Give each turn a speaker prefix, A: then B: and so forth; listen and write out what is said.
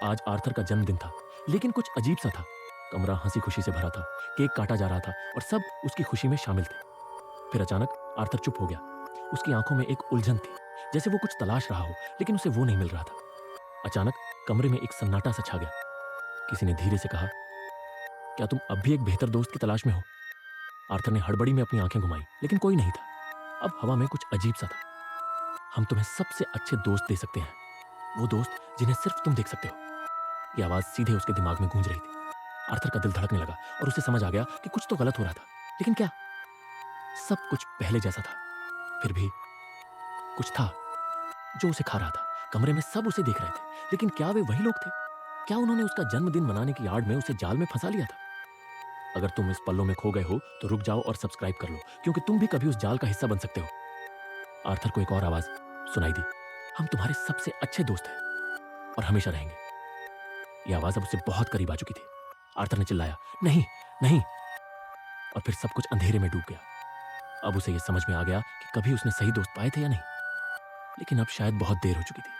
A: आज आर्थर का जन्मदिन था, लेकिन कुछ अजीब सा था। कमरा हंसी खुशी से भरा था, केक काटा जा रहा था और सब उसकी खुशी में शामिल थे। फिर अचानक आर्थर चुप हो गया। उसकी आंखों में एक उलझन थी, जैसे वो कुछ तलाश रहा हो, लेकिन उसे वो नहीं मिल रहा था। अचानक कमरे में एक सन्नाटा सा छा गया। किसी ने धीरे से कहा, क्या तुम अब भी एक बेहतर दोस्त की तलाश में हो? आर्थर ने हड़बड़ी में अपनी आंखें घुमाई, लेकिन कोई नहीं था। अब हवा में कुछ अजीब सा था। हम तुम्हें सबसे अच्छे दोस्त दे सकते हैं, वो दोस्त जिन्हें सिर्फ तुम देख सकते हो। यह आवाज सीधे उसके दिमाग में गूंज रही थी। आर्थर का दिल धड़कने लगा और उसे समझ आ गया कि कुछ तो गलत हो रहा था, लेकिन क्या? सब कुछ पहले जैसा था, फिर भी कुछ था जो उसे खा रहा था। कमरे में सब उसे देख रहे थे, लेकिन क्या वे वही लोग थे? क्या उन्होंने उसका जन्मदिन मनाने की आड़ में उसे जाल में फंसा लिया था? अगर तुम इस पल्लों में खो गए हो तो रुक जाओ और सब्सक्राइब कर लो, क्योंकि तुम भी कभी उस जाल का हिस्सा बन सकते हो। आर्थर को एक और आवाज सुनाई दी, हम तुम्हारे सबसे अच्छे दोस्त हैं और हमेशा रहेंगे। यह आवाज अब उसे बहुत करीब आ चुकी थी। आर्थर ने चिल्लाया, नहीं, नहीं, और फिर सब कुछ अंधेरे में डूब गया। अब उसे यह समझ में आ गया कि कभी उसने सही दोस्त पाए थे या नहीं, लेकिन अब शायद बहुत देर हो चुकी थी।